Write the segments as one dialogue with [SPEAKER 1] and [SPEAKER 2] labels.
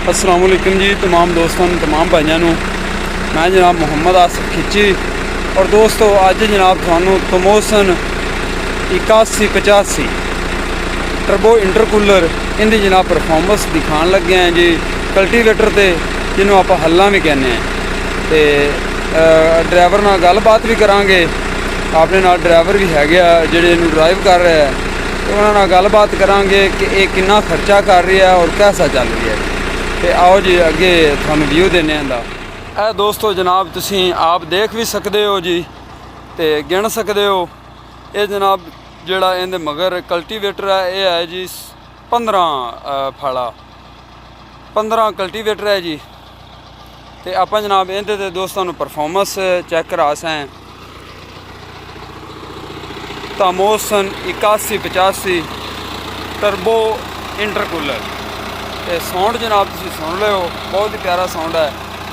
[SPEAKER 1] अस्सलाम वालेकुम जी तमाम दोस्तों तमाम भाइयों नूं मैं जनाब मुहम्मद आसिफ खिची और दोस्तों अज जनाब थानू तमोसन 8185 टर्बो इंटरकूलर इनकी जनाब परफॉर्मेंस दिखाने लगे हैं जी कल्टीवेटर ते जिन्हों आप हल्ला भी कहने हैं तो ड्राइवर नाल गलबात भी करांगे अपने नाल ड्राइवर भी है जिहड़े इनू ड्राइव कर रहे हैं तो उन्होंने नाल गलबात करांगे कि ये कितना खर्चा कर रही है और कैसा चल रही है। तो आओ जी अगे थानू व्यू देने का दोस्तों जनाब तुसी आप देख भी सकते हो जी तो गिन सकते हो ये जनाब जोड़ा इहदे मगर कल्टीवेटर है ये है जी 15 फाड़ा 15 कल्टीवेटर है जी। तो आप जनाब इहदे दोस्तों परफॉर्मेंस चेक करा सैं तमोसन 8185 टर्बो इंटरकूलर ते साउंड जनाब तुसीं सुन लो बहुत ही प्यारा साउंड है।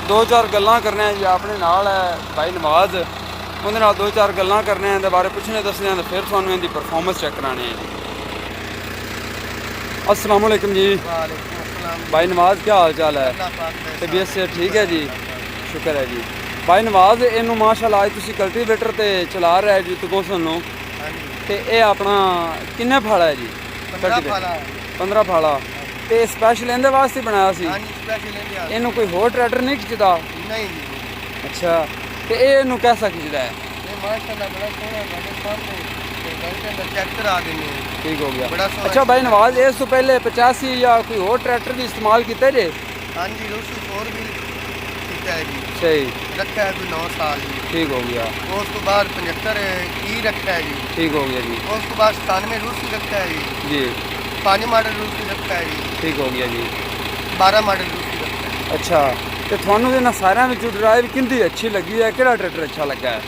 [SPEAKER 1] दो चार गल्लां करने जी अपने नाल है भाई नवाज उहदे नाल दो चार गल्लां करने इहदे बारे पुछने दसने तो फिर तुहानूं इहदी परफॉर्मेंस चेक कराने हैं। अस्सलाम वालेकुम जी भाई नवाज क्या हाल चाल है? तबीयत से ठीक है जी शुक्र है जी। भाई नवाज इनू माशाअल्लाह अज तुसीं कल्टीवेटर ते चला रहे जी तमोसन नूं ते ये अपना किन्ने फाड़ा है जी? 15 फाड़ा तो स्पैशल इहदे वास्ते बनाया सी इनू कोई होर ट्रैक्टर नहीं खिंचदा?
[SPEAKER 2] नहीं।
[SPEAKER 1] अच्छा तो ये इनू कैसा खिंचदा है? ठीक हो गया। अच्छा भाई नवाज इस तो पहले 85 या कोई होर ट्रैक्टर भी इस्तेमाल किया जे?
[SPEAKER 2] हाँ जी और भी है जी
[SPEAKER 1] सही
[SPEAKER 2] रखा है कोई 9 साल जी।
[SPEAKER 1] ठीक हो गया।
[SPEAKER 2] उस तो बाद 75 ई रखा है जी।
[SPEAKER 1] ठीक हो गया जी।
[SPEAKER 2] उस तो बाद 97 रूसी रखा है
[SPEAKER 1] जी
[SPEAKER 2] 5 मॉडल रूसी रखा है जी।
[SPEAKER 1] ठीक हो गया जी।
[SPEAKER 2] 12 मॉडल रूसी रखा है।
[SPEAKER 1] अच्छा तो थानू इन्हां सारियां विचों ड्राइव किंदी अच्छी लगी है किहड़ा ट्रैक्टर अच्छा लगा है?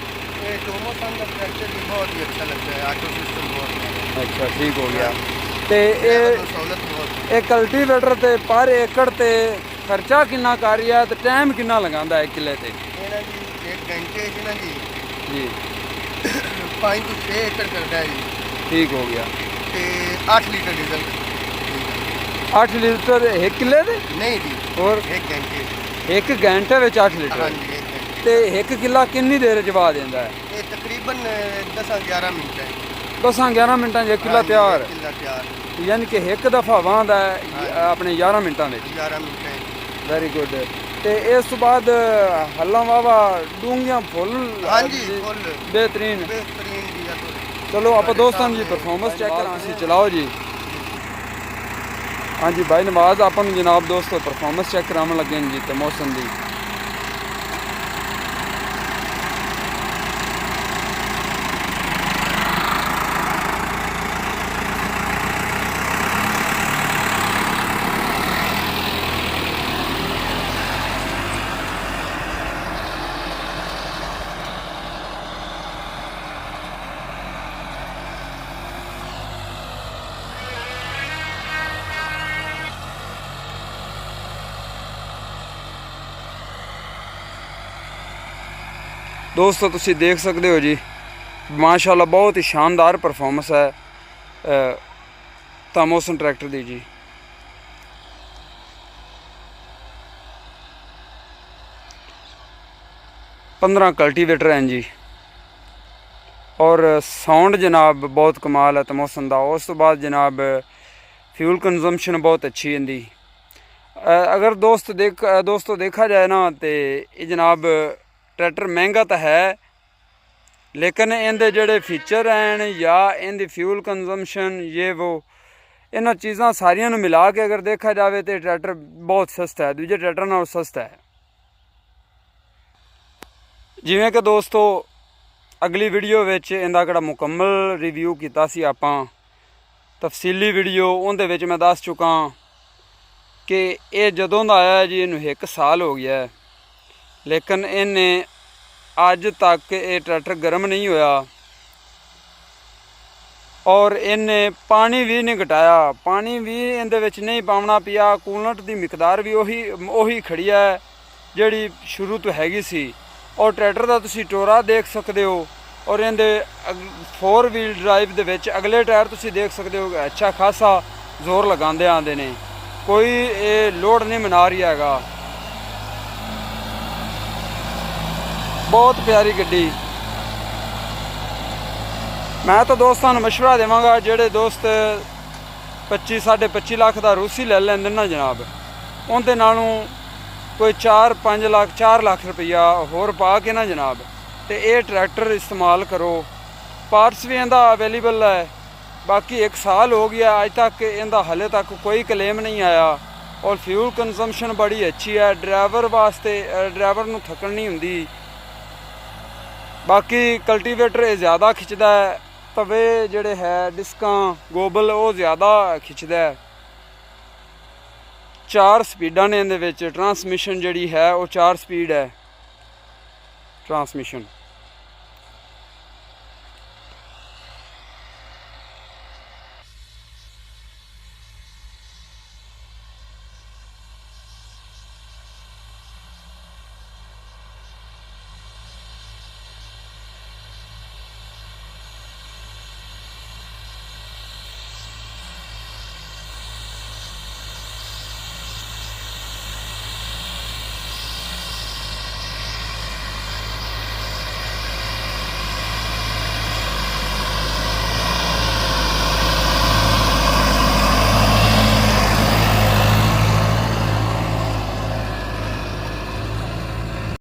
[SPEAKER 2] ये टोमोसन का ट्रैक्टर भी बहुत ही अच्छा लगता है ऑटो सिस्टम बहुत।
[SPEAKER 1] अच्छा ठीक हो गया। तो ये कल्टीवेटर ते पर एकड़ ते खर्चा कितना कर रही है तो टाइम कितना लगांदा है किले ते?
[SPEAKER 2] जी 1 घंटे ना जी
[SPEAKER 1] जी
[SPEAKER 2] 5 तो 6 एकड़ करता है जी।
[SPEAKER 1] ठीक हो गया।
[SPEAKER 2] ते 8 लीटर डीजल
[SPEAKER 1] 8 लीटर एक किले दे?
[SPEAKER 2] नहीं जी
[SPEAKER 1] और
[SPEAKER 2] 1 घंटे
[SPEAKER 1] 1 घंटे में 8
[SPEAKER 2] हाँ
[SPEAKER 1] लीटर
[SPEAKER 2] जी 1 घंटे
[SPEAKER 1] ते 1 किला कितनी देर जवा देंदा है?
[SPEAKER 2] ये तकरीबन 10-11 मिनट है।
[SPEAKER 1] 10-11 मिनटां 1 किला तैयार
[SPEAKER 2] किला तैयार
[SPEAKER 1] यानी कि एक दफ़ा वाहदा है अपने 11 मिनटां में।
[SPEAKER 2] 11 मिनट है।
[SPEAKER 1] Very good. तो इस बाद हल्ला वावा डूंगियां फुल
[SPEAKER 2] हाँ जी फुल
[SPEAKER 1] बेहतरीन
[SPEAKER 2] जी
[SPEAKER 1] चलो आप दोस्तों जी परफॉर्मेंस चेक करा चलाओ जी। हाँ जी भाई नवाज अपन जनाब दोस्तों परफॉर्मेंस चेक कराने लगे जी तमोसन की। दोस्तों तुसी देख सकते हो जी माशाल्लाह बहुत ही शानदार परफॉर्मेंस है तमोसन ट्रैक्टर दी जी। पंद्रह कल्टीवेटर हैं जी और साउंड जनाब बहुत कमाल है तमोसन का। उस तो बाद जनाब फ्यूल कंजम्पशन बहुत अच्छी इनकी। अगर दोस्तों देखा जाए ना तो ये जनाब ट्रैक्टर महंगा तो है लेकिन इनके जोड़े फीचर हैं या इनकी फ्यूल कंजम्पशन ये वो इन्होंने चीज़ा सारिया मिला के अगर देखा जाए तो ट्रैक्टर बहुत सस्ता है दूजे ट्रैक्टर नालों सस्ता है। जिवें कि दोस्तों अगली वीडियो विच इनका कड़ा मुकम्मल रिव्यू किया सी आपां तफसीली वीडियो उहदे विच मैं दस चुका कि ये जदों दा आया जी इनू 1 साल हो गया है लेकिन इन्हें अज तक ये ट्रैक्टर गर्म नहीं होया और इन्हें पानी भी नहीं घटाया पानी भी इहदे विच नहीं पावना पिया। कूलैंट की मिकदार भी ओही खड़ी है जिहड़ी शुरू तो हैगी सी और ट्रैक्टर का तुसी टोरा देख सकते हो और इहदे 4 व्हील ड्राइव दे विच अगले टायर तुसी देख सकते हो अच्छा खासा जोर लगाते आते हैं ਕੋਈ ਇਹ ਲੋਡ ਨਹੀਂ ਮਨਾ ਰਹੀ ਹੈਗਾ। ਬਹੁਤ ਪਿਆਰੀ ਗੱਡੀ। ਮੈਂ ਤਾਂ ਦੋਸਤਾਂ ਨੂੰ ਮਸ਼ਵਰਾ ਦੇਵਾਂਗਾ, ਜਿਹੜੇ ਦੋਸਤ 25 25.5 ਲੱਖ ਦਾ ਰੂਸੀ ਲੈ ਲੈਂਦੇ ਨਾ ਜਨਾਬ, ਉਹਦੇ ਨਾਲੋਂ ਕੋਈ 4-5 ਲੱਖ 4 ਲੱਖ ਰੁਪਈਆ ਹੋਰ ਪਾ ਕੇ ਨਾ ਜਨਾਬ ਤੇ ਇਹ ਟਰੈਕਟਰ ਇਸਤੇਮਾਲ ਕਰੋ। ਪਾਰਟਸ ਵੀ ਇਹਦਾ ਅਵੇਲੇਬਲ ਹੈ। ਬਾਕੀ 1 ਸਾਲ ਹੋ ਗਿਆ ਅੱਜ तक ਇਹਦਾ ਹਲੇ तक कोई क्लेम नहीं आया। और फ्यूल कंजम्पशन बड़ी अच्छी है। ड्राइवर वास्ते ड्राइवर नूं थकन नहीं हुंदी। बाकी कल्टीवेटर ज़्यादा खिंचदा है। तवे जिहड़े है डिस्कां गोबल वो ज़्यादा खिंचदा है। 4 स्पीडां ने इहदे विच। ट्रांसमिशन जिहड़ी है वो 4 स्पीड है ट्रांसमिशन।